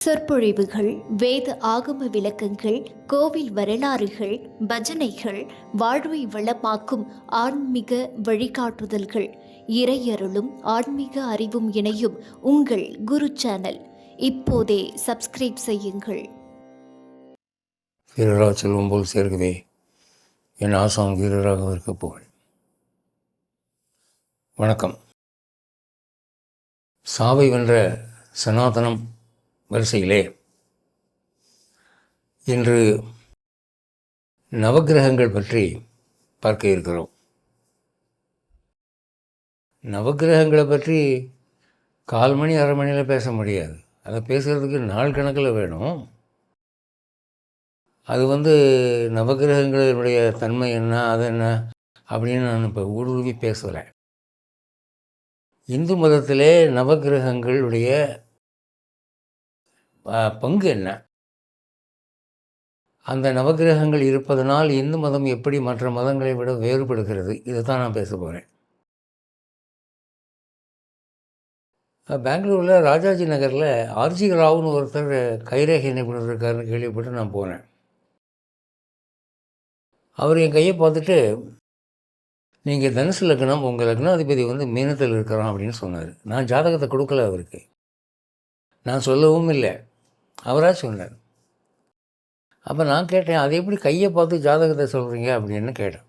சொற்பொழிவுகள், வேத ஆகம விளக்கங்கள், கோவில் வரலாறுகள், பஜனைகள், வாழ்வை வளமாக்கும் ஆன்மீக வழிகாட்டுதல்கள், இறையருளும் ஆன்மீக அறிவும் இணையும் உங்கள் குரு சேனல். இப்போதே சப்ஸ்கிரைப் செய்யுங்கள். வீரரா செல்வம் போல் சேர்க்கவே என் ஆசாம் வீரராக இருக்க புகழ். வணக்கம். சாவை வென்ற சனாதனம் வரிசையிலே இன்று நவக்கிரகங்கள் பற்றி பார்க்க இருக்கிறோம். நவக்கிரகங்களை பற்றி 1/4 மணி 1/2 மணியில் பேச முடியாது. அதை பேசுகிறதுக்கு நாள் கணக்கில் வேணும். அது நவக்கிரகங்களுடைய தன்மை என்ன, அது என்ன அப்படின்னு நான் இப்போ ஊடுருவி பேசலை. இந்து மதத்திலே நவக்கிரகங்களுடைய பங்கு என்ன, அந்த நவக்கிரகங்கள் இருப்பதனால் இந்து மதம் எப்படி மற்ற மதங்களை விட வேறுபடுகிறது, இதை தான் நான் பேச போகிறேன். பெங்களூரில் ராஜாஜி நகரில் ஆர்ஜி ராவ்னு ஒருத்தர் கைரேகை நிபுணர் இருக்காருன்னு கேள்விப்பட்டு நான் போனேன். அவர் என் கையை பார்த்துட்டு, நீங்கள் தனுசு லக்னம், உங்கள் லக்னாதிபதி மீனத்தில் இருக்கிறான் அப்படின்னு சொன்னார். நான் ஜாதகத்தை கொடுக்கல அவருக்கு, நான் சொல்லவும் இல்லை, அவராக சொன்னார். அப்போ நான் கேட்டேன், அது எப்படி கையை பார்த்து ஜாதகத்தை சொல்கிறீங்க அப்படின்னு கேட்டேன்.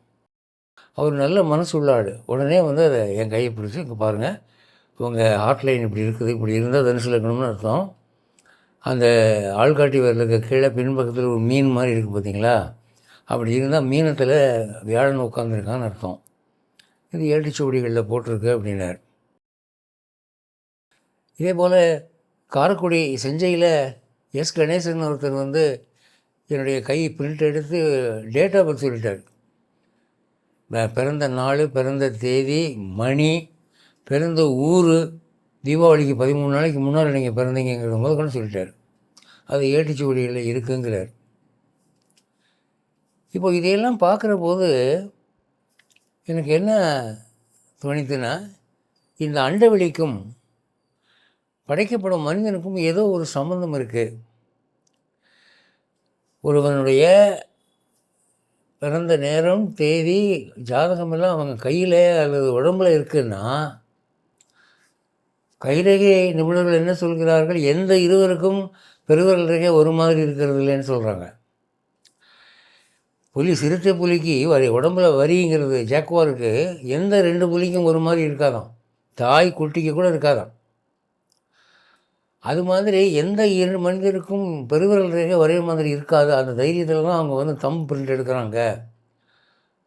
அவர் நல்ல மனசு உள்ளாடு. உடனே அதை என் கையை பிடிச்சி, இங்கே பாருங்கள், உங்கள் ஹாட்லைன் இப்படி இருக்குது, இப்படி இருந்தால் தனுசு லக்னம்னு அர்த்தம். அந்த ஆள்காட்டி விரலுக்கு கீழே பின்பக்கத்தில் ஒரு மீன் மாதிரி இருக்குது பார்த்தீங்களா, அப்படி இருந்தால் மீனத்தில் வியாழன் உட்காந்துருக்கான்னு அர்த்தம். இது ஏட்டுச்சுவடிகளில் போட்டிருக்கு அப்படின்னார். இதே போல் காரைக்குடி செஞ்சையில் எஸ் கணேசன் ஒருத்தர் என்னுடைய கை பிரிண்ட் எடுத்து டேட் ஆஃப் பர்த் சொல்லிட்டார். பிறந்த நாள், பிறந்த தேதி, மணி, பிறந்த ஊர், தீபாவளிக்கு 13 நாளைக்கு முன்னால் நீங்கள் பிறந்தீங்கிறத முதற்கொண்டு சொல்லிட்டார். அது ஏட்டுச்சுவடிகளில் இருக்குங்கிறார். இப்போ இதையெல்லாம் பார்க்குற போது எனக்கு என்ன தோணித்துன்னா, இந்த அண்டவெளிக்கும் படைக்கப்படும் மனிதனுக்கும் ஏதோ ஒரு சம்பந்தம் இருக்குது. ஒருவனுடைய பிறந்த நேரம், தேதி, ஜாதகமெல்லாம் அவங்க கையில் அல்லது உடம்பில் இருக்குன்னா, கைரேகை நிபுணர்கள் என்ன சொல்கிறார்கள், எந்த இருவருக்கும் பெருவிரல் ரேகை ஒரு மாதிரி இருக்கிறது இல்லைன்னு சொல்கிறாங்க. சிறுத்தை புலிக்கு உடம்பில் வரிங்கிறது ஜாக்குவாருக்கு எந்த 2 புலிக்கும் ஒரு மாதிரி இருக்காதான், தாய் குட்டிக்கு கூட இருக்காதான். அது மாதிரி எந்த 2 மனிதருக்கும் பெருவிரல் ரேகை ஒரே மாதிரி இருக்காது. அந்த தைரியத்தில் தான் அவங்க தம் பிரிண்ட் எடுக்கிறாங்க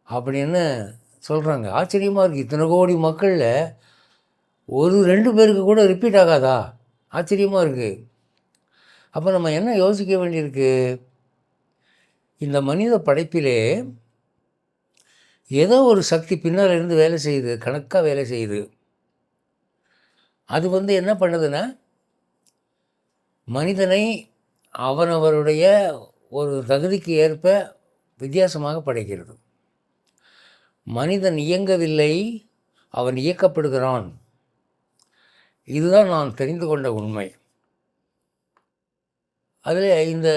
அப்படின்னு சொல்கிறாங்க. ஆச்சரியமாக இருக்குது. இத்தனை கோடி மக்களில் 1-2 பேருக்கு கூட ரிப்பீட் ஆகாதா? ஆச்சரியமாக இருக்குது. அப்போ நம்ம என்ன யோசிக்க வேண்டியிருக்கு, இந்த மனித படைப்பிலே ஏதோ ஒரு சக்தி பின்னால் இருந்து வேலை செய்யுது, கணக்காக வேலை செய்யுது. அது என்ன பண்ணுதுன்னா, மனிதனை அவனவருடைய ஒரு தகுதிக்கு ஏற்ப வித்தியாசமாக படைக்கிறது. மனிதன் இயங்கவில்லை, அவன் இயக்கப்படுகிறான். இதுதான் நான் தெரிந்து கொண்ட உண்மை. அதில் இந்த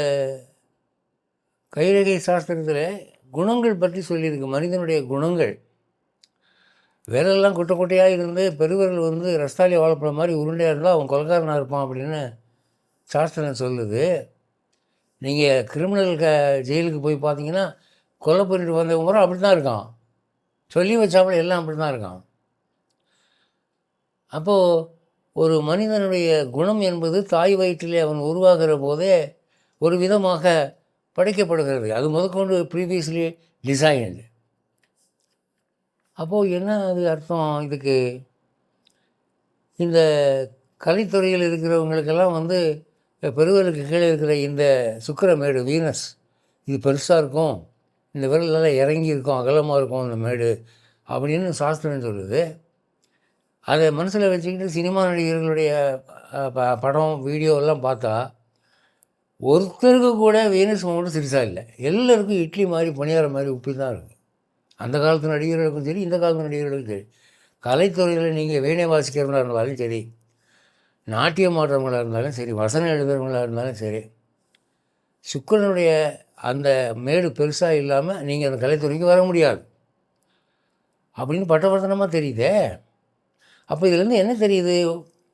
கைரேகை சாஸ்திரத்தில் குணங்கள் பற்றி சொல்லியிருக்கு. மனிதனுடைய குணங்கள், விரலெல்லாம் குட்டை குட்டையாக இருந்து பெருவிரல் ரஸ்தாலி வாழைப்பழம் மாதிரி உருண்டையாக இருந்தால் அவன் கொலைக்காரனாக இருப்பான் அப்படின்னு சாஸ்திரம் சொல்லுது. நீங்கள் கிரிமினல் ஜெயிலுக்கு போய் பார்த்தீங்கன்னா, கொலை பண்ணிட்டு வந்தவங்க முறை அப்படி தான் இருக்கான், சொல்லி வச்சாமல் எல்லாம் அப்படி தான் இருக்கான். அப்போது ஒரு மனிதனுடைய குணம் என்பது தாய் வயிற்றிலே அவன் உருவாகிற போதே ஒரு விதமாக படைக்கப்படுகிறது. அது முதற்கொண்டு ப்ரீவியஸ்லி டிசைன்டு. அப்போது என்ன அது அர்த்தம் இதுக்கு? இந்த கலைத்துறையில் இருக்கிறவங்களுக்கெல்லாம் பெருவிரலுக்கு கீழே இருக்கிற இந்த சுக்கிரமேடு, வீனஸ், இது பெருசாக இருக்கும், இந்த விரலெல்லாம் இறங்கி இருக்கும், அகலமாக இருக்கும் இந்த மேடு அப்படின்னு சாஸ்திரம் சொல்லுது. அதை மனசில் வச்சுக்கிட்டு சினிமா நடிகர்களுடைய படம், வீடியோவெல்லாம் பார்த்தா ஒருத்தருக்கு கூட வீனஸ் மட்டும் சிறுசாக இல்லை. எல்லோருக்கும் இட்லி மாதிரி, பணியாரம் மாதிரி உப்பி தான் இருக்குது. அந்த காலத்து நடிகர்களுக்கும் சரி, இந்த காலத்து நடிகர்களுக்கும் சரி. கலைத்துறையில் நீங்கள் வீணை வாசிக்கிறவனாக இருந்தாலும் சரி, நாட்டியம் ஆடுறவங்களாக இருந்தாலும் சரி, வசனம் எழுதுறவங்களாக இருந்தாலும் சரி, சுக்கிரனுடைய அந்த மேடு பெருசாக இல்லாமல் நீங்கள் அந்த கலைத்துறைக்கு வர முடியாது அப்படின்னு பட்டவர்த்தனமாக தெரியுதே. அப்போ இதுலேருந்து என்ன தெரியுது?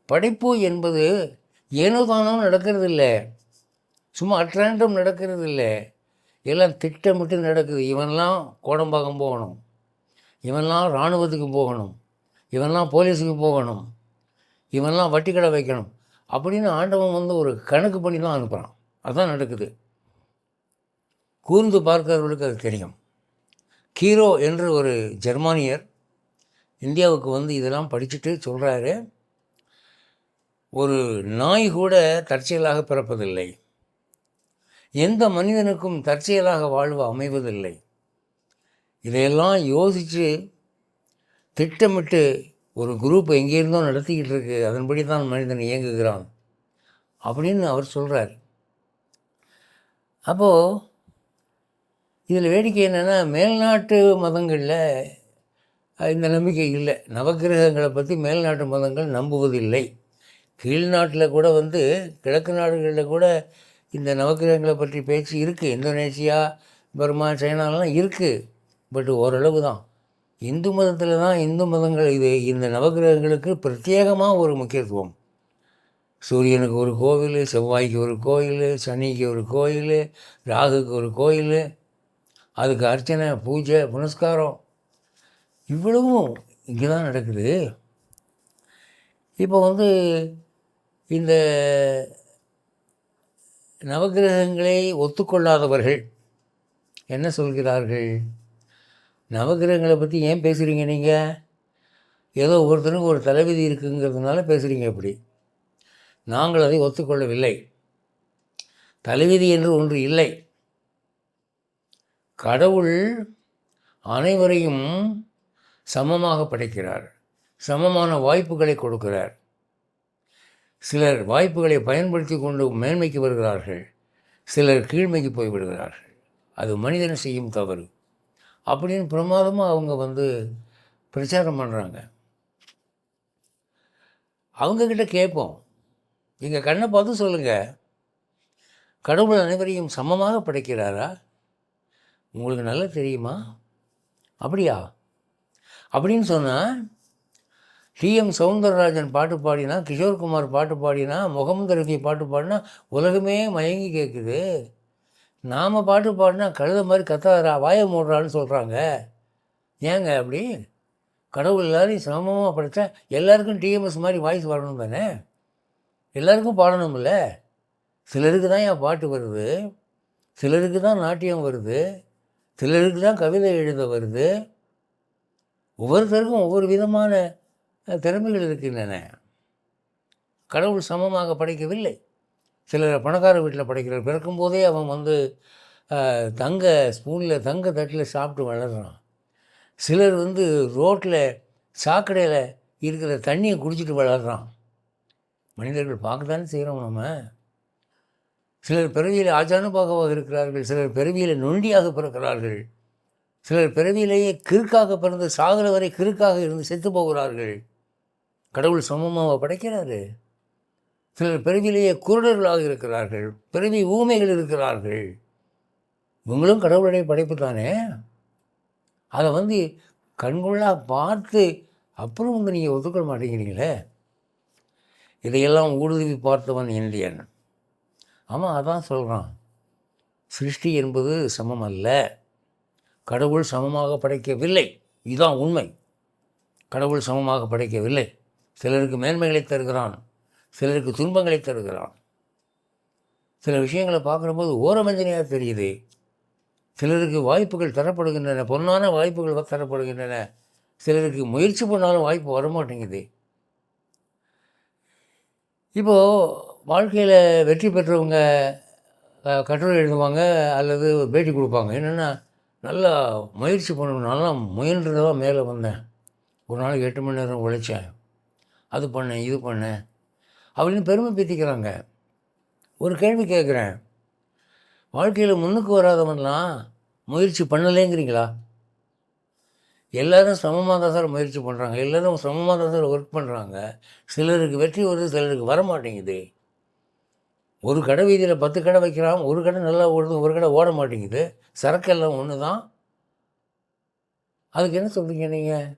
படைப்பு என்பது ஏனோ தானோ நடக்கிறது இல்லை, சும்மா அட்ராண்டம் நடக்கிறது இல்லை, எல்லாம் திட்டமிட்டு நடக்குது. இவன்லாம் கோடம்பாக்கம் போகணும், இவன்லாம் இராணுவத்துக்கு போகணும், இவன்லாம் போலீஸுக்கு போகணும், இவன்லாம் வட்டி கடை வைக்கணும் அப்படின்னு ஆண்டவன் வந்து ஒரு கணக்கு பண்ணி தான் அனுப்புகிறான். அதுதான் நடக்குது. கூர்ந்து பார்க்கிறவர்களுக்கு அது தெரியும். கீரோ என்று ஒரு ஜெர்மானியர் இந்தியாவுக்கு வந்து இதெல்லாம் படிச்சுட்டு சொல்கிறாரு, ஒரு நாய் கூட தற்செயலாக பிறப்பதில்லை, எந்த மனிதனுக்கும் தற்செயலாக வாழ்வு அமைவதில்லை, இதையெல்லாம் யோசித்து திட்டமிட்டு ஒரு குரூப் எங்கேருந்தோ நடத்திக்கிட்டு இருக்கு, அதன்படி தான் மனிதன் இயங்குகிறான் அப்படின்னு அவர் சொல்கிறார். அப்போது இதில் வேடிக்கை என்னென்னா, மேல்நாட்டு மதங்களில் இந்த நம்பிக்கை இல்லை. நவக்கிரகங்களை பற்றி மேல்நாட்டு மதங்கள் நம்புவதில்லை. கீழ்நாட்டில் கூட வந்து கிழக்கு நாடுகளில் கூட இந்த நவக்கிரகங்களை பற்றி பேச்சு இருக்குது. இந்தோனேஷியா, பர்மா, சைனாலாம் இருக்குது. பட் ஓரளவு தான். இந்து மதத்தில் தான், இந்து மதங்கள் இந்த நவக்கிரகங்களுக்கு பிரத்யேகமாக ஒரு முக்கியத்துவம். சூரியனுக்கு ஒரு கோவில், செவ்வாய்க்கு ஒரு கோயில், சனிக்கு ஒரு கோயில், ராகுக்கு ஒரு கோயில், அதுக்கு அர்ச்சனை, பூஜை, புனஸ்காரம், இவ்வளவும் இங்கே தான் நடக்குது. இப்போ வந்து இந்த நவக்கிரகங்களை ஒத்துக்கொள்ளாதவர்கள் என்ன சொல்கிறார்கள்? நவக்கிரகங்களை பற்றி ஏன் பேசுகிறீங்க நீங்கள்? ஏதோ ஒருத்தனுக்கு ஒரு தலைவிதி இருக்குங்கிறதுனால பேசுகிறீங்க. இப்படி நாங்கள் அதை ஒத்துக்கொள்ளவில்லை. தலைவிதி என்று ஒன்று இல்லை. கடவுள் அனைவரையும் சமமாக படைக்கிறார், சமமான வாய்ப்புகளை கொடுக்கிறார். சிலர் வாய்ப்புகளை பயன்படுத்தி கொண்டு மேன்மைக்கு வருகிறார்கள், சிலர் கீழ்மைக்கு போய்விடுகிறார்கள். அது மனிதன் செய்யும் தவறு அப்படின்னு பிரமாதமாக அவங்க வந்து பிரச்சாரம் பண்ணுறாங்க. அவங்கக்கிட்ட கேட்போம், எங்கள் கண்ணை பார்த்து சொல்லுங்கள், கடவுள் அனைவரையும் சமமாக படைக்கிறாரா? உங்களுக்கு நல்லா தெரியுமா? அப்படியா? அப்படின்னு சொன்னால் டிஎம் சௌந்தரராஜன் பாட்டு பாடினா, கிஷோர்குமார் பாட்டு பாடினா, முகமது ரஃபி பாட்டு பாடினா உலகமே மயங்கி கேட்குது. நாம் பாட்டு பாடினா கழுத மாதிரி கத்தாரா, வாயை மூடுறான்னு சொல்கிறாங்க. ஏங்க அப்படி? கடவுள் எல்லாரையும் சமமாக படைத்தா எல்லாருக்கும் டிஎம்எஸ் மாதிரி வாய்ஸ் வரணும் தானே? எல்லாருக்கும் பாடணும்ல. சிலருக்கு தான் என் பாட்டு வருது, சிலருக்கு தான் நாட்டியம் வருது, சிலருக்கு தான் கவிதை எழுத வருது. ஒவ்வொருத்தருக்கும் ஒவ்வொரு விதமான திறமைகள் இருக்கின்றன. கடவுள் சமமாக படைக்கவில்லை. சிலர் பணக்கார வீட்டில் படைக்கிறார், பிறக்கும்போதே அவன் வந்து தங்க ஸ்பூனில் தங்க தட்டில் சாப்பிட்டு வளர்கிறான். சிலர் வந்து ரோட்டில் சாக்கடையில் இருக்கிற தண்ணியை குடிச்சிட்டு வளர்கிறான். மனிதர்கள் பார்க்கத்தானே செய்கிறோம் நம்ம. சிலர் பிறவியில் ஆஜானுபாகவாக இருக்கிறார்கள், சிலர் பிறவியில் நொண்டியாக பிறக்கிறார்கள், சிலர் பிறவியிலேயே கிறுக்காக பிறந்து சாகிற வரை கிறுக்காக இருந்து செத்து போகிறார்கள். கடவுள் சமமாக படைக்கிறாரு. சிலர் பிறவியிலேயே குருடர்களாக இருக்கிறார்கள், பிறவி ஊமைகள் இருக்கிறார்கள். இவங்களும் கடவுளுடைய படைப்பு தானே. அதை வந்து கண்கொள்ளாக பார்த்து அப்புறம் வந்து நீங்கள் ஒத்துக்கொள்ள மாட்டேங்கிறீங்களே. இதையெல்லாம் ஊடுருவி பார்த்தவன் இந்தியன். ஆமாம், அதான் சொல்கிறான், சிருஷ்டி என்பது சமம் அல்ல, கடவுள் சமமாக படைக்கவில்லை. இதுதான் உண்மை. கடவுள் சமமாக படைக்கவில்லை. சிலருக்கு மேன்மைகளை தருகிறான், சிலருக்கு துன்பங்களை தருகிறான். சில விஷயங்களை பார்க்குறபோது ஓரமஞ்சனையாக தெரியுது. சிலருக்கு வாய்ப்புகள் தரப்படுகின்றன, பொன்னான வாய்ப்புகள் தரப்படுகின்றன. சிலருக்கு முயற்சி பண்ணாலும் வாய்ப்பு வரமாட்டேங்குது. இப்போது வாழ்க்கையில் வெற்றி பெற்றவங்க கட்டுரை எழுதுவாங்க அல்லது பேட்டி கொடுப்பாங்க. என்னென்னா, நல்லா முயற்சி பண்ணணும், நல்லா முயன்றதான் மேலே வந்தேன், ஒரு நாளைக்கு 8 மணி நேரம் உழைச்சேன், அது பண்ணேன், இது பண்ணேன் அப்படின்னு பெருமை பேத்திக்கிறாங்க. ஒரு கேள்வி கேட்குறேன், வாழ்க்கையில் முன்னுக்கு வராதவன்லாம் முயற்சி பண்ணலேங்கிறீங்களா? எல்லோரும் சமமாக தான் சார் முயற்சி பண்ணுறாங்க, எல்லோரும் சமமாக தான் சார் ஒர்க் பண்ணுறாங்க. சிலருக்கு வெற்றி வருது, சிலருக்கு வர மாட்டேங்குது. ஒரு கடை வீதியில் 10 கடை வைக்கிறான், ஒரு கடை நல்லா ஓடுது, ஒரு கடை ஓட மாட்டேங்குது. சரக்கெல்லாம் ஒன்று தான். அதுக்கு என்ன சொல்கிறீங்க நீங்கள்?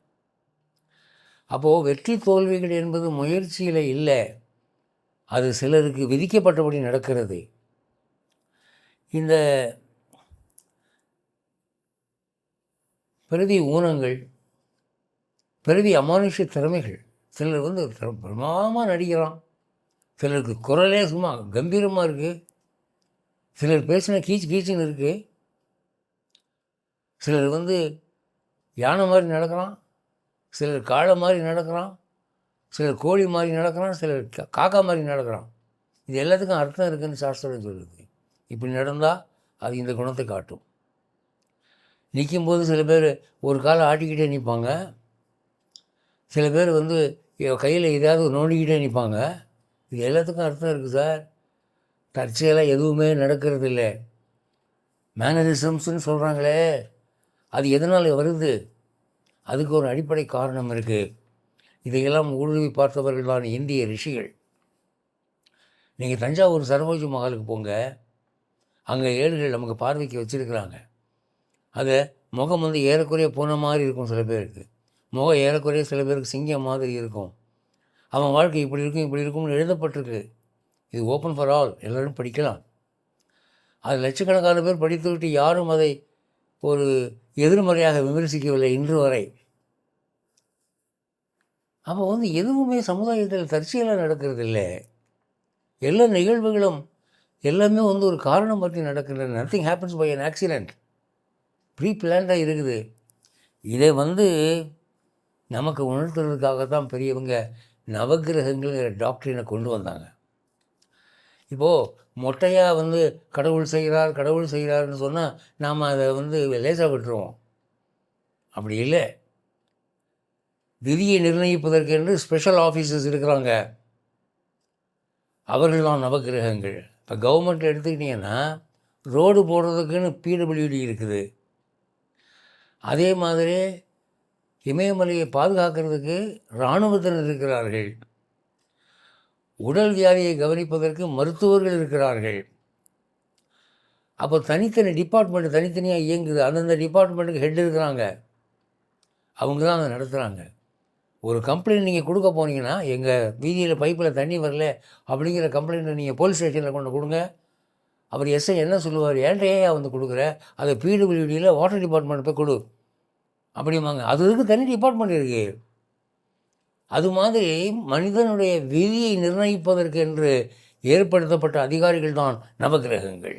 அப்போது வெற்றி தோல்விகள் என்பது முயற்சியில் இல்லை, அது சிலருக்கு விதிக்கப்பட்டபடி நடக்கிறது. இந்த பிறவி ஊனங்கள், பிறவி அமானுஷ்ய திறமைகள், சிலர் வந்து பிரமாதமாக நடிக்கிறான், சிலருக்கு குரலே சும்மா கம்பீரமாக இருக்குது, சிலர் பேசினா கீச்சு கீச்சுன்னு இருக்குது, சிலர் வந்து யானை மாதிரி நடக்கிறான், சிலர் காளை மாதிரி நடக்கிறான், சிலர் கோழி மாதிரி நடக்கிறான், சிலர் காக்கா மாதிரி நடக்கிறான். இது எல்லாத்துக்கும் அர்த்தம் இருக்குதுன்னு சாஸ்திரம் சொல்லுது. இப்படி நடந்தால் அது இந்த குணத்தை காட்டும். நிற்கும்போது சில பேர் ஒரு காலை ஆட்டிக்கிட்டே நிற்பாங்க, சில பேர் வந்து கையில் எதாவது நோண்டிக்கிட்டே நிற்பாங்க. இது எல்லாத்துக்கும் அர்த்தம் இருக்குது சார். தற்செயலாக எதுவுமே நடக்கிறது இல்லை. மேனரிசம்ஸ்ன்னு சொல்கிறாங்களே, அது எதனால் வருது? அதுக்கு ஒரு அடிப்படை காரணம் இருக்குது. இதையெல்லாம் ஊடுருவி பார்த்தவர்கள் தான் இந்திய ரிஷிகள். நீங்கள் தஞ்சாவூர் சரபோஜி மஹாலுக்கு போங்க, அங்கே ஏடுகள் நமக்கு பார்வைக்கு வச்சுருக்கிறாங்க. அதை முகம் வந்து ஏறக்குறைய போன மாதிரி இருக்கும், சில பேருக்கு முகம் ஏறக்குறைய சில பேருக்கு சிங்கம் மாதிரி இருக்கும். அவன் வாழ்க்கை இப்படி இருக்கும் இப்படி இருக்கும்னு எழுதப்பட்டிருக்கு. இது ஓப்பன் ஃபார் ஆல், எல்லோரும் படிக்கலாம். அது லட்சக்கணக்கான பேர் படித்துவிட்டு யாரும் அதை ஒரு எதிர்மறையாக விமர்சிக்கவில்லை இன்று வரை. அப்போ வந்து எதுவுமே சமுதாயத்தில் தற்செயலாக நடக்கிறது இல்லை. எல்லா நிகழ்வுகளும் எல்லாமே வந்து ஒரு காரணம் பற்றி நடக்கின்றன. Nothing happens by an accident, ப்ரீ பிளான்டாக இருக்குது. இதை வந்து நமக்கு உணர்த்துறதுக்காகத்தான் பெரியவங்க நவகிரகங்கிற டாக்டரினை கொண்டு வந்தாங்க. இப்போது மொட்டையாக வந்து கடவுள் செய்கிறார் கடவுள் செய்கிறார்னு சொன்னால் நாம் அதை வந்து லேசாக விட்டுருவோம். அப்படி இல்லை. விதியை நிர்ணயிப்பதற்கென்று ஸ்பெஷல் ஆஃபீஸர்ஸ் இருக்கிறாங்க, அவர்கள் தான் நவகிரகங்கள். இப்போ கவர்மெண்ட் எடுத்துக்கிட்டிங்கன்னா ரோடு போடுறதுக்குன்னு பிடபிள்யூடி இருக்குது. அதே மாதிரி இமயமலையை பாதுகாக்கிறதுக்கு இராணுவத்தினர் இருக்கிறார்கள். உடல் வியாதியை கவனிப்பதற்கு மருத்துவர்கள் இருக்கிறார்கள். அப்போ தனித்தனி டிபார்ட்மெண்ட் தனித்தனியாக இயங்குது. அந்தந்த டிபார்ட்மெண்ட்டுக்கு ஹெட் இருக்கிறாங்க, அவங்க தான் அதை நடத்துகிறாங்க. ஒரு கம்ப்ளைண்ட் நீங்கள் கொடுக்க போனீங்கன்னா, எங்கள் வீதியில் பைப்பில் தண்ணி வரல அப்படிங்கிற கம்ப்ளைண்ட்டை நீங்கள் போலீஸ் ஸ்டேஷனில் கொண்டு கொடுங்க. அவர் எஸ்ஐ என்ன சொல்லுவார், ஏன்டா வந்து கொடுக்குற, அதை பிடபிள்யூடியில் வாட்டர் டிபார்ட்மெண்ட் போய் கொடு அப்படிம்பாங்க. அதுக்கு தனி டிபார்ட்மெண்ட் இருக்குது. அது மாதிரி மனிதனுடைய விதியை நிர்ணயிப்பதற்கு என்று ஏற்படுத்தப்பட்ட அதிகாரிகள் தான் நவகிரகங்கள்.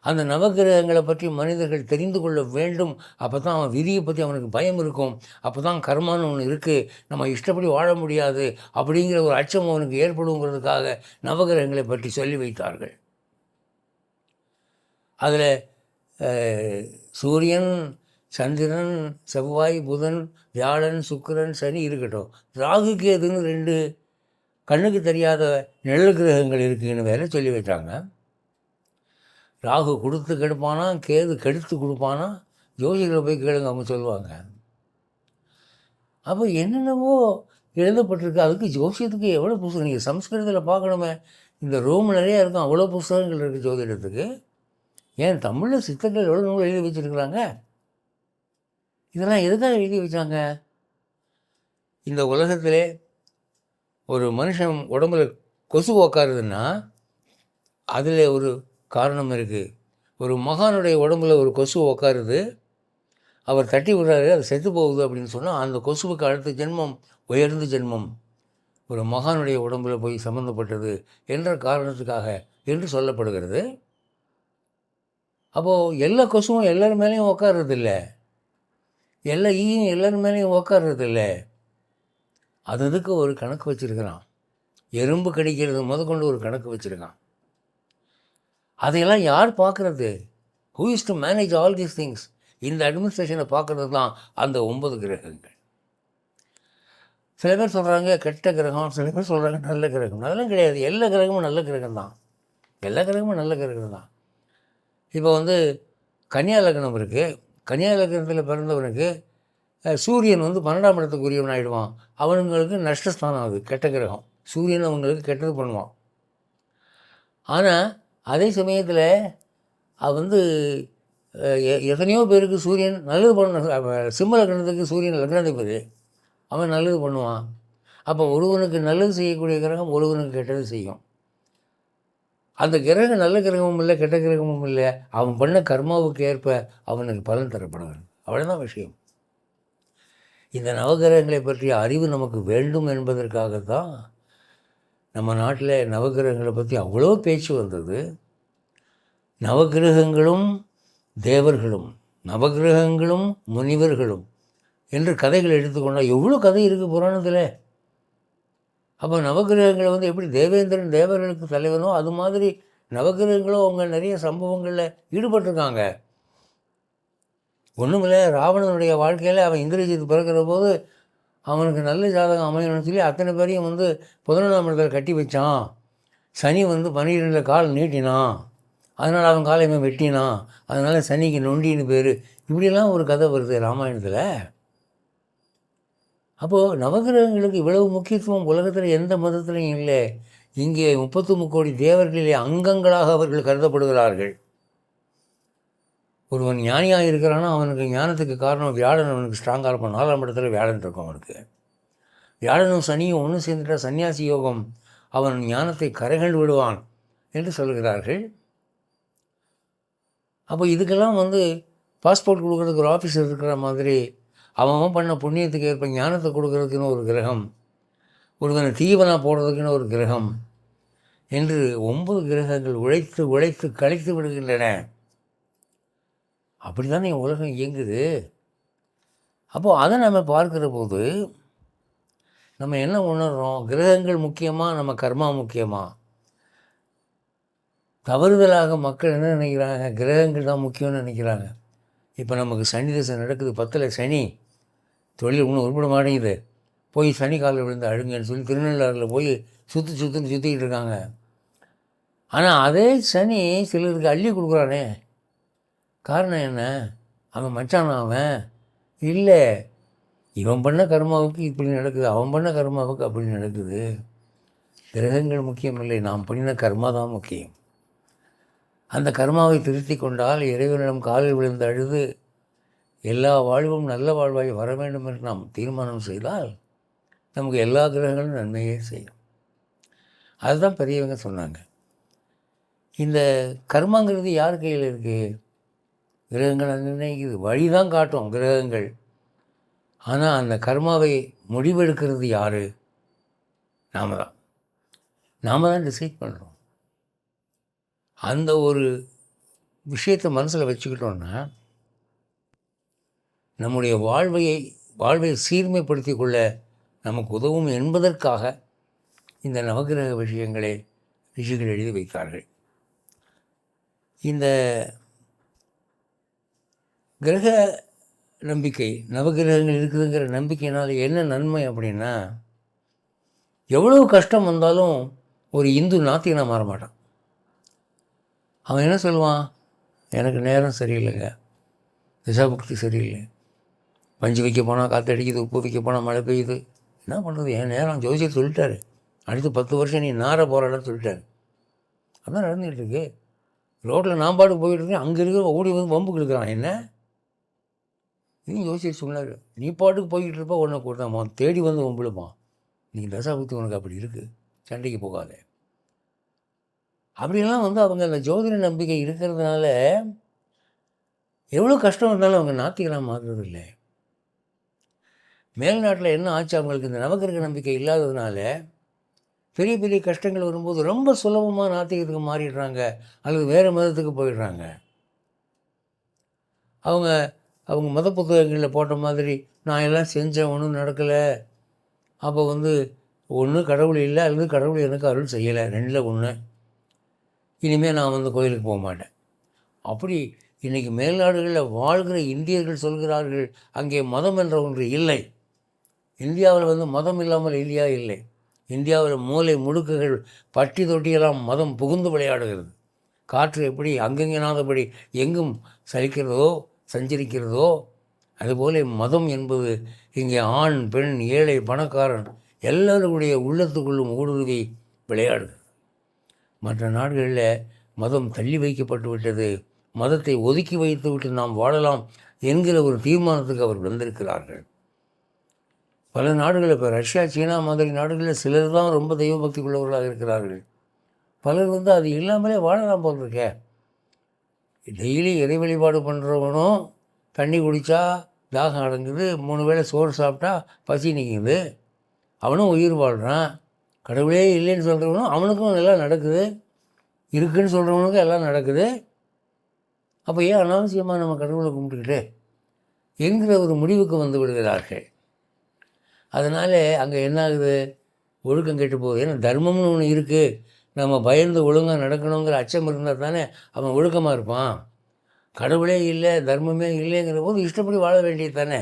அந்த நவகிரகங்களை பற்றி மனிதர்கள் தெரிந்து கொள்ள வேண்டும். அப்போ தான் அவன் விதியை பற்றி அவனுக்கு பயம் இருக்கும். அப்போ தான் கர்மான்னு ஒன்று இருக்குது, நம்ம இஷ்டப்படி வாழ முடியாது அப்படிங்கிற ஒரு அச்சம் அவனுக்கு ஏற்படுங்கிறதுக்காக நவகிரகங்களை பற்றி சொல்லி வைத்தார்கள். அதில் சூரியன், சந்திரன், செவ்வாய், புதன், வியாழன், சுக்கிரன், சனி இருக்கட்டும், ராகு கேதுன்னு 2 கண்ணுக்கு தெரியாத நிழல் கிரகங்கள் இருக்குதுன்னு வேற சொல்லி வச்சாங்க. ராகு கொடுத்து கெடுப்பானா, கேது கெடுத்து கொடுப்பானா, ஜோசியரை போய் கேளுங்க, அவங்க சொல்லுவாங்க. அப்போ என்னென்னவோ எழுதப்பட்டிருக்கு. அதுக்கு ஜோசியத்துக்கு எவ்வளோ புத்தகம், நீங்கள் சம்ஸ்கிருதத்தில் பார்க்கணுமே, இந்த ரோம் நிறையா இருக்கும், அவ்வளோ புத்தகங்கள் இருக்குது ஜோதிடத்துக்கு. ஏன் தமிழில் சித்தர்கள் எவ்வளோ நூல் எழுதி வச்சுருக்குறாங்க. இதெல்லாம் எதுக்காக எழுதி வச்சாங்க? இந்த உலகத்திலே ஒரு மனுஷன் உடம்புல கொசு உக்காருதுன்னா அதில் ஒரு காரணம் இருக்குது. ஒரு மகானுடைய உடம்புல ஒரு கொசு உக்காருது, அவர் தட்டி விடுறாரு, அது செத்து போகுது அப்படின்னு சொன்னால் அந்த கொசுவுக்கு அடுத்த ஜென்மம் உயர்ந்த ஜென்மம் ஒரு மகானுடைய உடம்புல போய் சம்மந்தப்பட்டது என்ற காரணத்துக்காக என்று சொல்லப்படுகிறது. அப்போது எல்லா கொசுவும் எல்லோரும் மேலேயும் உக்காடுறதில்லை, எல்லா ஈயும் எல்லோரும் மேலேயும் உக்காடுறதில்லை. அதுக்கு ஒரு கணக்கு வச்சுருக்கிறான். எறும்பு கடிக்கிறது முதற்கொண்டு ஒரு கணக்கு வச்சுருக்கான். அதையெல்லாம் யார் பார்க்குறது? Who is to manage all these things? இந்த அட்மினிஸ்ட்ரேஷனை பார்க்குறது தான் அந்த 9 கிரகங்கள். சில பேர் சொல்கிறாங்க கெட்ட கிரகம், சில பேர் சொல்கிறாங்க நல்ல கிரகம். அதெல்லாம் கிடையாது. எல்லா கிரகமும் நல்ல கிரகம் தான், எல்லா கிரகமும் நல்ல கிரகம் தான். இப்போ வந்து கன்னியா லக்னம் இருக்குது, கன்னியா லக்னத்தில் பிறந்தவனுக்கு சூரியன் வந்து 12ஆம் இடத்துக்குரியவன் ஆகிடுவான். அவனுங்களுக்கு நஷ்டஸ்தானம், அது கெட்ட கிரகம். சூரியன் அவங்களுக்கு கெட்டது பண்ணுவான். ஆனால் அதே சமயத்தில் அது வந்து எத்தனையோ பேருக்கு சூரியன் நல்லது பண்ண, சிம்ம லக்னத்துக்கு சூரியன் லக்னாதிபதி, அவன் நல்லது பண்ணுவான். அப்போ ஒருவனுக்கு நல்லது செய்யக்கூடிய கிரகம் ஒருவனுக்கு கெட்டது செய்யும். அந்த கிரகம் நல்ல கிரகமும் இல்லை கெட்ட கிரகமும் இல்லை, அவன் பண்ண கர்மாவுக்கு ஏற்ப அவனுக்கு பலன் தரப்படுகிறது. அவ்வளோதான் விஷயம். இந்த நவகிரகங்களை பற்றிய அறிவு நமக்கு வேண்டும் என்பதற்காகத்தான் நம்ம நாட்டில் நவகிரகங்களை பற்றி அவ்வளோ பேச்சு வந்தது. நவகிரகங்களும் தேவர்களும், நவகிரகங்களும் முனிவர்களும் என்று கதைகள் எடுத்துக்கொண்டால் எவ்வளோ கதை இருக்குது புராணத்தில். அப்போ நவகிரகங்களை வந்து எப்படி தேவேந்திரன் தேவர்களுக்கு தலைவனோ அது மாதிரி நவகிரகங்களும் அவங்க நிறைய சம்பவங்களில் ஈடுபட்டிருக்காங்க. ஒன்றுமில்ல, ராவணனுடைய வாழ்க்கையில் அவன் இந்திரஜித் பிறக்கிற போது அவனுக்கு நல்ல ஜாதகம் அமையணும்னு சொல்லி அத்தனை பேரையும் வந்து 11ஆம் இடத்துல கட்டி வச்சான். சனி வந்து 12 கால் நீட்டினான், அதனால் அவன் காலையுமே வெட்டினான், அதனால் சனிக்கு நொண்டின்னு பேர். இப்படியெல்லாம் ஒரு கதை வருது ராமாயணத்தில். அப்போது நவகிரகங்களுக்கு இவ்வளவு முக்கியத்துவம் உலகத்தில் எந்த மதத்துலையும் இல்லை. இங்கே 33 கோடி தேவர்களிலே அங்கங்களாக அவர்கள் கருதப்படுகிறார்கள். ஒருவன் ஞானியாக இருக்கிறான்னா அவனுக்கு ஞானத்துக்கு காரணம் வியாழன். அவனுக்கு ஸ்ட்ராங்காக இருப்பான். 4ஆம் இடத்துல வியாழன் இருக்கும் அவனுக்கு. வியாழனும் சனியும் ஒன்று சேர்ந்துட்டா சன்னியாசி யோகம், அவன் ஞானத்தை கரைகண்டு விடுவான் என்று சொல்கிறார்கள். அப்போ இதுக்கெல்லாம் வந்து பாஸ்போர்ட் கொடுக்குறதுக்கு ஒரு ஆஃபீஸர் இருக்கிற மாதிரி அவன் பண்ண புண்ணியத்துக்கு ஏற்ப ஞானத்தை கொடுக்கறதுக்குன்னு ஒரு கிரகம், ஒருவனை தீவனாக போடுறதுக்குன்னு ஒரு கிரகம் என்று 9 கிரகங்கள் உழைத்து உழைத்து கழித்து விடுகின்றன. அப்படி தானே உலகம் இயங்குது. அப்போது அதை நம்ம பார்க்குற போது நம்ம என்ன உணர்கிறோம்? கிரகங்கள் முக்கியமாக நம்ம கர்மா முக்கியமாக? தவறுதலாக மக்கள் என்ன நினைக்கிறாங்க? கிரகங்கள் தான் முக்கியம்னு நினைக்கிறாங்க. இப்போ நமக்கு சனி தசை நடக்குது, 10ல் சனி, தொழில் ஒன்றும் உருப்பட மாட்டேங்குது, போய் சனி காலில் விழுந்து அழுங்கன்னு சொல்லி திருநள்ளாறில் போய் சுற்றிக்கிட்டு இருக்காங்க. ஆனால் அதே சனி சிலருக்கு அள்ளி கொடுக்குறானே, காரணம் என்ன? அவன் மச்சானா? அவன் இல்லை, இவன் பண்ண கர்மாவுக்கு இப்படி நடக்குது, அவன் பண்ண கர்மாவுக்கு அப்படி நடக்குது. கிரகங்கள் முக்கியம் இல்லை, நாம் பண்ணின கர்மா தான் முக்கியம். அந்த கர்மாவை திருத்தி கொண்டால் இறைவனிடம் காலில் விழுந்து அழுது எல்லா வாழ்வும் நல்ல வாழ்வாய் வர வேண்டும் என்று நாம் தீர்மானம் செய்தால் நமக்கு எல்லா கிரகங்களும் நன்மையே செய்யும். அதுதான் பெரியவங்க சொன்னாங்க. இந்த கர்மாங்கிறது யார் கையில் இருக்குது? கிரகங்கள் நிர்ணயிக்குது, வழி தான் காட்டும் கிரகங்கள். ஆனால் அந்த கர்மாவை முடிவெடுக்கிறது யார்? நாம் தான் டிசைட் பண்ணுறோம். அந்த ஒரு விஷயத்தை மனசில் வச்சுக்கிட்டோன்னா நம்முடைய வாழ்வை சீர்மைப்படுத்தி கொள்ள நமக்கு உதவும் என்பதற்காக இந்த நவகிரக விஷயங்களை ரிஷிகள் எழுதி வைத்தார்கள். இந்த கிரக நம்பிக்கை, நவகிரகங்கள் இருக்குதுங்கிற நம்பிக்கையினால் என்ன நன்மை அப்படின்னா, எவ்வளோ கஷ்டம் வந்தாலும் ஒரு இந்து நாத்திகனாக மாற மாட்டான். அவன் என்ன சொல்லுவான்? எனக்கு நேரம் சரியில்லைங்க, திசாபுக்தி சரியில்லை, பஞ்சு வைக்க போனால் காற்று அடிக்குது, உப்பு வைக்க போனால் மழை பெய்யுது, என்ன பண்ணுறது? என் நேரம் ஜோசியர் சொல்லிட்டாரு, அடுத்து 10 வருஷம் நீ நார போராடன்னு சொல்லிட்டாரு. அதான் நடந்துகிட்டு இருக்கு. ரோட்டில் நான் பாட்டுக்கு போயிட்டு இருக்கேன், அங்கே இருக்கிற ஓடி வந்து வம்புக்கு இருக்கிறான். என்ன நீ ஜோசியர் சொன்னார், நீ பாட்டுக்கு போய்கிட்டு இருப்பா, உடனே கொடுத்தான் தேடி வந்து வம்புழுப்பான். நீ தசாபுக்தி உனக்கு அப்படி இருக்குது, சண்டைக்கு போகாத. அப்படிலாம் வந்து அவங்க அந்த ஜோதிட நம்பிக்கை இருக்கிறதுனால எவ்வளோ கஷ்டம் இருந்தாலும் அவங்க நாத்திகராக மாறுறது இல்லை. மேல்நாட்டில் என்ன ஆச்சு, அவங்களுக்கு இந்த நவகிரக நம்பிக்கை இல்லாததுனால பெரிய பெரிய கஷ்டங்கள் வரும்போது ரொம்ப சுலபமாக நாத்திகத்துக்கு மாறிடுறாங்க, அல்லது வேறு மதத்துக்கு போயிடுறாங்க. அவங்க மத புத்தகங்களில் போட்ட மாதிரி நான் எல்லாம் செஞ்சேன், ஒன்றும் நடக்கலை, அப்போ வந்து ஒன்று கடவுள் இல்லை அல்லது கடவுள் எனக்கு அருள் செய்யலை, 2ல் 1, இனிமேல் நான் வந்து கோயிலுக்கு போக மாட்டேன். அப்படி இன்றைக்கி மேல்நாடுகளில் வாழ்கிற இந்தியர்கள் சொல்கிறார்கள், அங்கே மதம் என்ற ஒன்று இல்லை. இந்தியாவில் வந்து மதம் இல்லாமல் இந்தியா இல்லை. இந்தியாவில் மூலை முடுக்குகள் பட்டி தொட்டியெல்லாம் மதம் புகுந்து விளையாடுகிறது. காற்று எப்படி அங்கெங்கனாதபடி எங்கும் சலிக்கிறதோ, சஞ்சரிக்கிறதோ அதுபோல மதம் என்பது இங்கே ஆண் பெண் ஏழை பணக்காரன் எல்லாருடைய உள்ளத்துக்குள்ளும் ஊடுருவி விளையாடுது. மற்ற நாடுகளில் மதம் தள்ளி வைக்கப்பட்டு விட்டது, மதத்தை ஒதுக்கி வைத்து விட்டு நாம் வாழலாம் என்கிற ஒரு தீர்மானத்துக்கு அவர் வந்திருக்கிறார்கள். பல நாடுகளில் இப்போ ரஷ்யா சீனா மாதிரி நாடுகளில் சிலர் தான் ரொம்ப தெய்வ பக்தி உள்ளவர்களாக இருக்கிறார்கள். பலர் அது இல்லாமலே வாழலாம் போல் இருக்க. டெய்லி இறை வழிபாடு பண்ணுறவனும் தண்ணி குடித்தா தாகம் அடங்குது, 3 வேளை சோறு சாப்பிட்டா பசி நிற்குது, அவனும் உயிர் வாழ்கிறான். கடவுளே இல்லைன்னு சொல்கிறவனும் அவனுக்கும் எல்லாம் நடக்குது, இருக்குன்னு சொல்கிறவனுக்கும் எல்லாம் நடக்குது. அப்போ ஏன் அனாவசியமாக நம்ம கடவுளை கும்பிட்டுக்கிட்டு என்கிற ஒரு முடிவுக்கு வந்து விடுகிறார்கள். அதனால் அங்கே என்ன ஆகுது, ஒழுக்கம் கெட்டு போகுது. ஏன்னா தர்மம்னு ஒன்று இருக்குது, நம்ம பயந்து ஒழுங்காக நடக்கணுங்கிற அச்சம் இருந்தால் தானே அவன் ஒழுக்கமாக இருப்பான். கடவுளே இல்லை தர்மமே இல்லைங்கிற போது இஷ்டப்படி வாழ வேண்டியது தானே.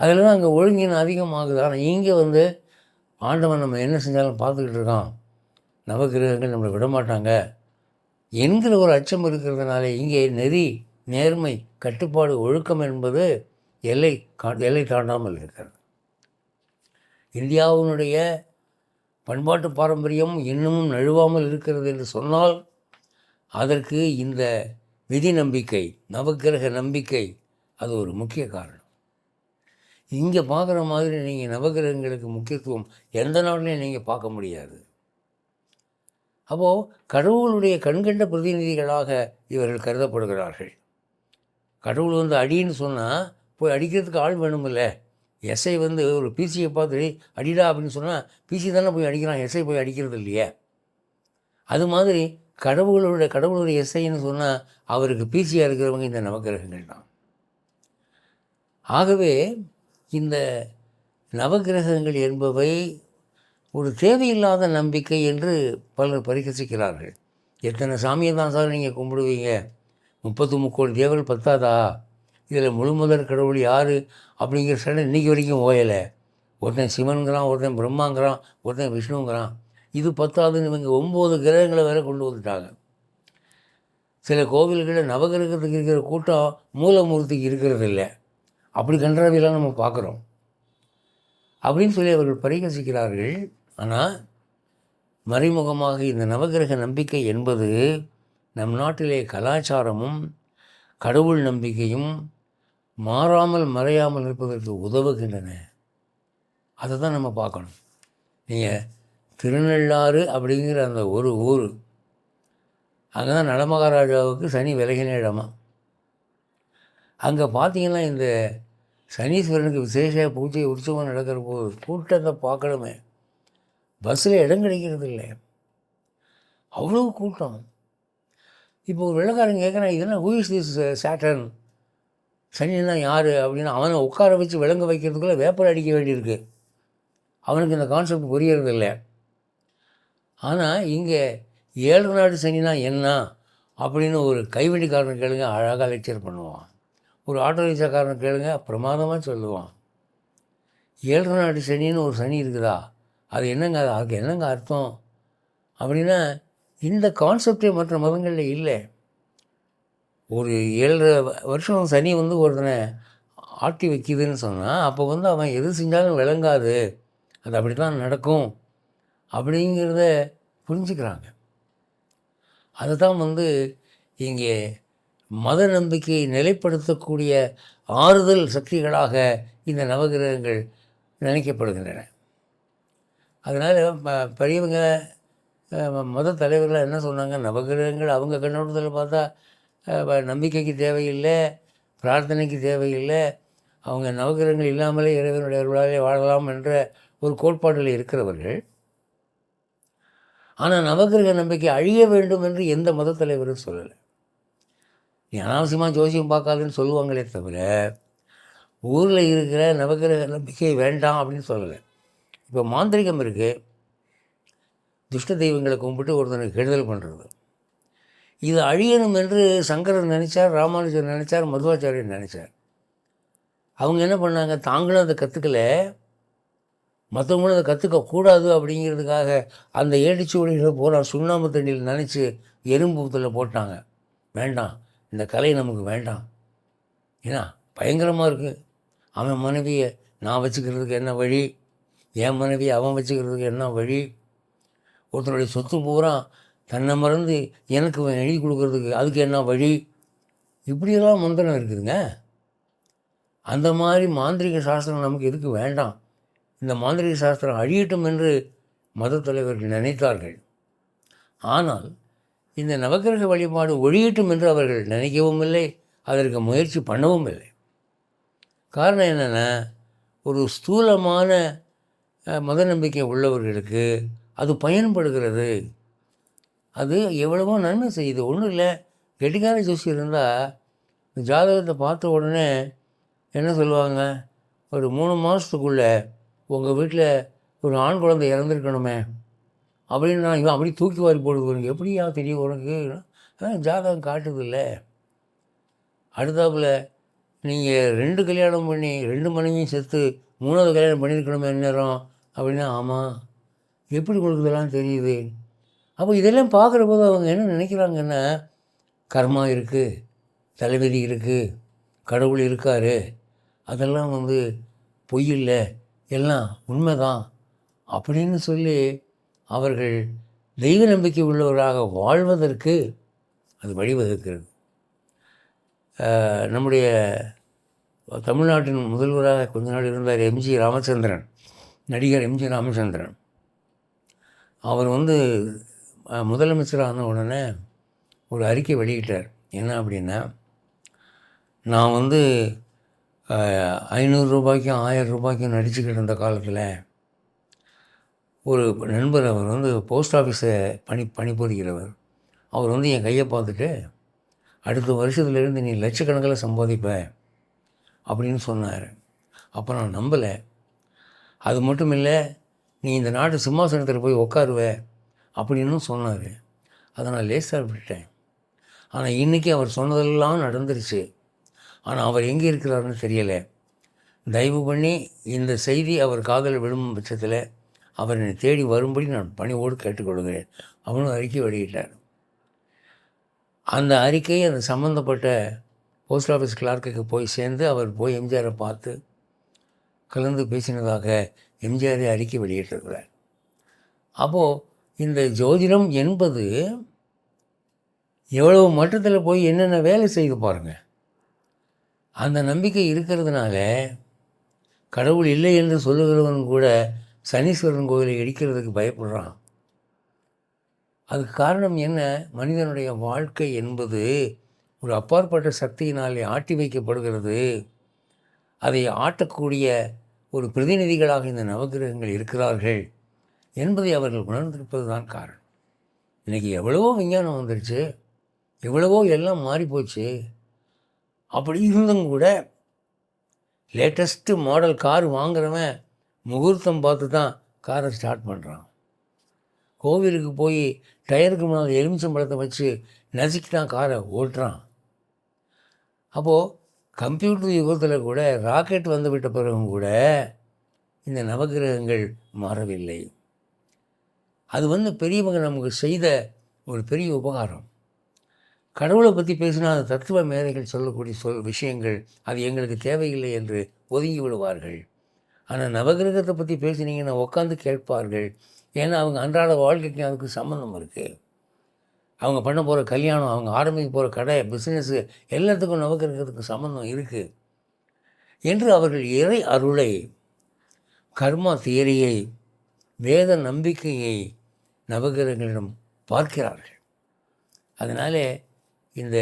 அதில் தான் அங்கே ஒழுங்கின் அதிகமாகுது. ஆனால் இங்கே ஆண்டவன் நம்ம என்ன செஞ்சாலும் பார்த்துக்கிட்டு இருக்கான், நவகிரகங்கள் நம்மளை விடமாட்டாங்க என்கிற ஒரு அச்சம் இருக்கிறதுனால இங்கே நெறி நேர்மை கட்டுப்பாடு ஒழுக்கம் என்பது எல்லை தாண்டாமல் இருக்கிறது. இந்தியாவினுடைய பண்பாட்டு பாரம்பரியம் இன்னமும் நழுவாமல் இருக்கிறது என்று சொன்னால் அதற்கு இந்த விதி நம்பிக்கை, நவக்கிரக நம்பிக்கை அது ஒரு முக்கிய காரணம். இங்கே பார்க்குற மாதிரி நீங்கள் நவகிரகங்களுக்கு முக்கியத்துவம் எந்த நாட்டிலையும் நீங்கள் பார்க்க முடியாது. அப்போது கடவுளுடைய கண்கண்ட பிரதிநிதிகளாக இவர்கள் கருதப்படுகிறார்கள். கடவுள் அடின்னு சொன்னால் போய் அடிக்கிறதுக்கு ஆள் வேணுமில்ல. எஸ்ஐ ஒரு பிசியை பார்த்து அடிடா அப்படின்னு சொன்னால் பிசி தானே போய் அடிக்கிறான், எஸ்ஐ போய் அடிக்கிறது இல்லையே. அது மாதிரி கடவுளுடைய எஸ்ஐன்னு சொன்னால் அவருக்கு பிசியாக இருக்கிறவங்க இந்த நவகிரகங்கள் தான். ஆகவே இந்த நவகிரகங்கள் என்பவை ஒரு தேவையில்லாத நம்பிக்கை என்று பலர் பரிகசிக்கிறார்கள். எத்தனை சாமியை தான் சார் நீங்கள் கும்பிடுவீங்க, 33 கோடி தேவர்கள் பத்தாதா, இதில் முழுமுதற் கடவுள் யார் அப்படிங்கிற சண்டை இன்றைக்கி வரைக்கும் ஓயலை. ஒருத்தன் சிவனுங்கிறான், ஒருத்தன் பிரம்மாங்கிறான், ஒருத்தன் விஷ்ணுங்கிறான். இது பத்தாதுன்னு இவங்க 9 கிரகங்களை வேற கொண்டு வந்துட்டாங்க. சில கோவில்களில் நவகிரகத்துக்கு இருக்கிற கூட்டம் மூலமூர்த்திக்கு இருக்கிறது இல்லை. அப்படி கன்றாவியெல்லாம் நம்ம பார்க்குறோம் அப்படின்னு சொல்லி அவர்கள் பரிகசிக்கிறார்கள். ஆனால் மறைமுகமாக இந்த நவகிரக நம்பிக்கை என்பது நம் நாட்டிலே கலாச்சாரமும் கடவுள் நம்பிக்கையும் மாறாமல் மறையாமல் இருப்பதற்கு உதவுகின்றன. அதை தான் நம்ம பார்க்கணும். நீங்கள் திருநள்ளாறு அப்படிங்கிற அந்த ஒரு ஊர், அங்கே தான் நடமகாராஜாவுக்கு சனி விலகின இடமா. அங்கே பார்த்தீங்கன்னா இந்த சனீஸ்வரனுக்கு விசேஷ பூஜை உற்சவம் நடக்கிற போது கூட்டத்தை பார்க்கணுமே, பஸ்ஸில் இடம் கிடைக்கிறது இல்லை, அவ்வளோ கூட்டம். இப்போ ஒரு வெள்ளக்காரங்க கேட்குறான், இதெல்லாம் ஹூ இஸ் திஸ் சாட்டர்ன், சனின்னா யார் அப்படின்னு அவனை உட்கார வச்சு விளங்க வைக்கிறதுக்குள்ளே வேப்பர் அடிக்க வேண்டியிருக்கு. அவனுக்கு இந்த கான்செப்ட் புரியறது இல்லை. ஆனால் இங்கே 7 நாடு சனினா என்ன அப்படின்னு ஒரு கைவண்டிக்காரன் கேளுங்க, அழகாக லெக்சர் பண்ணுவான். ஒரு ஆட்டோ ரிக்ஷாக்காரன் கேளுங்க, பிரமாதமாக சொல்லுவான். 7 நாடு சனின்னு ஒரு சனி இருக்குதா, அது என்னங்க, அதுக்கு என்னங்க அர்த்தம் அப்படின்னா இந்த கான்செப்டே மற்ற மதங்களில் இல்லை. ஒரு 7 வருஷம் சனி ஒருத்தனை ஆட்டி வைக்கிதுன்னு சொன்னால் அப்போ அவன் எது செஞ்சாலும் விளங்காது, அது அப்படி தான் நடக்கும் அப்படிங்கிறத புரிஞ்சுக்கிறாங்க. அதை தான் இங்கே மத நம்பிக்கையை நிலைப்படுத்தக்கூடிய ஆறுதல் சக்திகளாக இந்த நவகிரகங்கள் நினைக்கப்படுகின்றன. அதனால் பெரியவங்க மத தலைவர்கள் என்ன சொன்னாங்க, நவகிரகங்கள் அவங்க கண்ணோட்டத்தில் பார்த்தா நம்பிக்கைக்கு தேவையில்லை, பிரார்த்தனைக்கு தேவையில்லை, அவங்க நவகிரகங்கள் இல்லாமலே இறைவனுடைய அருளாலே வாழலாம் என்ற ஒரு கோட்பாட்டில் இருக்கிறவர்கள். ஆனால் நவகிரக நம்பிக்கை அழிய வேண்டும் என்று எந்த மத தலைவரும் சொல்லலை. நீ அனாவசியமாக ஜோசியம் பார்க்காதுன்னு சொல்லுவாங்களே தவிர ஊரில் இருக்கிற நவகிரக நம்பிக்கை வேண்டாம் அப்படின்னு சொல்லலை. இப்போ மாந்திரிகம் இருக்குது, துஷ்ட தெய்வங்களை கும்பிட்டு ஒருத்தனுக்கு கெடுதல் பண்ணுறது. இது அழியணும் என்று சங்கரர் நினச்சார், ராமானுஜர் நினச்சார், மதுவாச்சாரியர் நினச்சார். அவங்க என்ன பண்ணாங்க, தாங்களும் அதை கற்றுக்கல, மற்றவங்களும் அதை கற்றுக்கக்கூடாது அப்படிங்கிறதுக்காக அந்த ஏடிச்சுவடிகளை பூரா சுண்ணாம்பு தண்ணியில் நினச்சி எறும்பூத்தில் போட்டாங்க. வேண்டாம், இந்த கலை நமக்கு வேண்டாம், ஏன்னா பயங்கரமாக இருக்குது. அவன் மனைவியை நான் வச்சுக்கிறதுக்கு என்ன வழி, என் மனைவியை அவன் வச்சுக்கிறதுக்கு என்ன வழி, ஒருத்தருடைய சொத்து பூரா தன்னை மறந்து எனக்கு எழுதி கொடுக்கறதுக்கு அதுக்கு என்ன வழி, இப்படியெல்லாம் மந்திரம் இருக்குதுங்க. அந்த மாதிரி மாந்திரிக சாஸ்திரம் நமக்கு எதுக்கு வேண்டாம். இந்த மாந்திரிக சாஸ்திரம் அழியட்டும் என்று மத தலைவர்கள் நினைத்தார்கள். ஆனால் இந்த நவக்கிரக வழிபாடு ஒழியட்டும் என்று அவர்கள் நினைக்கவும் இல்லை, அதற்கு முயற்சி பண்ணவும் இல்லை. காரணம் என்னென்னா, ஒரு ஸ்தூலமான மத நம்பிக்கை உள்ளவர்களுக்கு அது பயன்படுகிறது. அது எவ்வளவோ நன்மை செய்யுது. ஒன்றும் இல்லை, கெட்டிக்கார ஜோசியர் இருந்தால் இந்த ஜாதகத்தை பார்த்த உடனே என்ன சொல்லுவாங்க, ஒரு 3 மாதத்துக்குள்ளே உங்கள் வீட்டில் ஒரு ஆண் குழந்தை இறந்துருக்கணுமே அப்படின்னு நான் இவன் அப்படி தூக்கி வாரி போடுவது எப்படியா தெரியும் உனக்கு, ஜாதகம் காட்டுதில்ல. அடுத்தாப்புல நீங்கள் 2 கல்யாணம் பண்ணி 2 மனைவியும் செத்து 3வது கல்யாணம் பண்ணியிருக்கணுமே நேரம் அப்படின்னா, ஆமாம் எப்படி உங்களுக்கு இதெல்லாம் தெரியுது. அப்போ இதெல்லாம் பார்க்குற போது அவங்க என்ன நினைக்கிறாங்கன்னா, கர்மா இருக்குது, தலைவிதி இருக்குது, கடவுள் இருக்கார், அதெல்லாம் பொய் இல்லை, எல்லாம் உண்மைதான் அப்படின்னு சொல்லி அவர்கள் தெய்வ நம்பிக்கை உள்ளவராக வாழ்வதற்கு அது வழிவகுக்கிறது. நம்முடைய தமிழ்நாட்டின் முதல்வராக கொஞ்ச நாள் இருந்தார் எம்ஜி ராமச்சந்திரன், நடிகர் எம்ஜி ராமச்சந்திரன். அவர் முதலமைச்சரான உடனே ஒரு அறிக்கை வெளியிட்டார். என்ன அப்படின்னா, நான் 500 ரூபாய்க்கும் 1000 ரூபாய்க்கும் நடிச்சுக்கிட்டு இருந்த காலத்தில் ஒரு நண்பர், அவர் போஸ்ட் ஆஃபீஸை பணிபுரிகிறவர், அவர் என் கையை பார்த்துட்டு அடுத்த வருஷத்துலேருந்து நீ லட்சக்கணக்கில் சம்பாதிப்ப அப்படின்னு சொன்னார். அப்போ நான் நம்பலை. அது மட்டும் இல்லை, நீ இந்த நாட்டு சிம்மாசனத்தில் போய் உட்காருவ அப்படின்னு சொன்னார். அதை நான் லேசாக விட்டுட்டேன். ஆனால் இன்றைக்கி அவர் சொன்னதெல்லாம் நடந்துருச்சு. ஆனால் அவர் எங்கே இருக்கிறாருன்னு தெரியலை. தயவு பண்ணி இந்த செய்தி அவர் காதில் விழும் பட்சத்தில் அவர் என்னை தேடி வரும்படி நான் பணிவோடு கேட்டுக்கொள்கிறேன் அவனும் அறிக்கை வெளியிட்டார். அந்த அறிக்கை அந்த சம்மந்தப்பட்ட போஸ்ட் ஆஃபீஸ் கிளார்க்குக்கு போய் சேர்ந்து அவர் போய் எம்ஜிஆரை பார்த்து கலந்து பேசினதாக எம்ஜிஆரை அறிக்கை வெளியிட்டிருக்கிறார். அப்போது இந்த ஜோதிடம் என்பது எவ்வளவு மட்டத்தில் போய் என்னென்ன வேலை செய்து பாருங்கள். அந்த நம்பிக்கை இருக்கிறதுனால கடவுள் இல்லை என்று சொல்லுகிறவன் கூட சனீஸ்வரன் கோயிலை இடிக்கிறதுக்கு பயப்படுறான். அதுக்கு காரணம் என்ன? மனிதனுடைய வாழ்க்கை என்பது ஒரு அப்பாற்பட்ட சக்தியினாலே ஆட்டி வைக்கப்படுகிறது. அதை ஆட்டக்கூடிய ஒரு பிரதிநிதிகளாக இந்த நவகிரகங்கள் இருக்கிறார்கள் என்பதை அவர்கள் உணர்ந்திருப்பது தான் காரணம். இன்றைக்கி எவ்வளவோ விஞ்ஞானம் வந்துடுச்சு, எவ்வளவோ எல்லாம் மாறிப்போச்சு. அப்படி இருந்தும் கூட லேட்டஸ்ட்டு மாடல் கார் வாங்குறவன் முகூர்த்தம் பார்த்து தான் காரை ஸ்டார்ட் பண்ணுறான். கோவிலுக்கு போய் டயருக்கு முன்னால் எலுமிச்சம்பழத்தை வச்சு நசுக்கி தான் காரை ஓட்டுறான். அப்போது கம்ப்யூட்டர் யுகத்தில் கூட ராக்கெட் வந்துவிட்ட பிறகும் கூட இந்த நவகிரகங்கள் மாறவில்லை. அது பெரியவங்க நமக்கு செய்த ஒரு பெரிய உபகாரம். கடவுளை பற்றி பேசினா அந்த தத்துவ மேதைகள் சொல்லக்கூடிய விஷயங்கள் அது எங்களுக்கு தேவையில்லை என்று ஒதுங்கி விடுவார்கள். ஆனால் நவகிரகத்தை பற்றி பேசினீங்கன்னா உட்காந்து கேட்பார்கள். ஏன்னா அவங்க அன்றாட வாழ்க்கைக்கு அதுக்கு சம்மந்தம் இருக்குது. அவங்க பண்ண போகிற கல்யாணம், அவங்க ஆரம்பிக்க போகிற கடை, பிஸ்னஸ்ஸு எல்லாத்துக்கும் நவகிரகத்துக்கு சம்மந்தம் இருக்குது என்று அவர்கள் இறை அருளை, கர்மா தியரியை, வேத நம்பிக்கையை நவகிரகங்களிடம் பார்க்கிறார்கள். அதனால் இந்த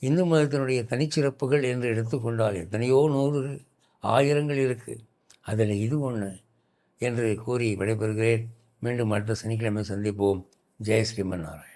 இந்து மதத்தினுடைய தனிச்சிறப்புகள் என்று எடுத்துக்கொண்டால் எத்தனையோ 100 ஆயிரங்கள் இருக்குது. அதில் இது ஒன்று என்று கூறி விடைபெறுகிறேன். மீண்டும் அடுத்த சனிக்கிழமை சந்திப்போம். ஜெய் ஸ்ரீமன் நாராயண்.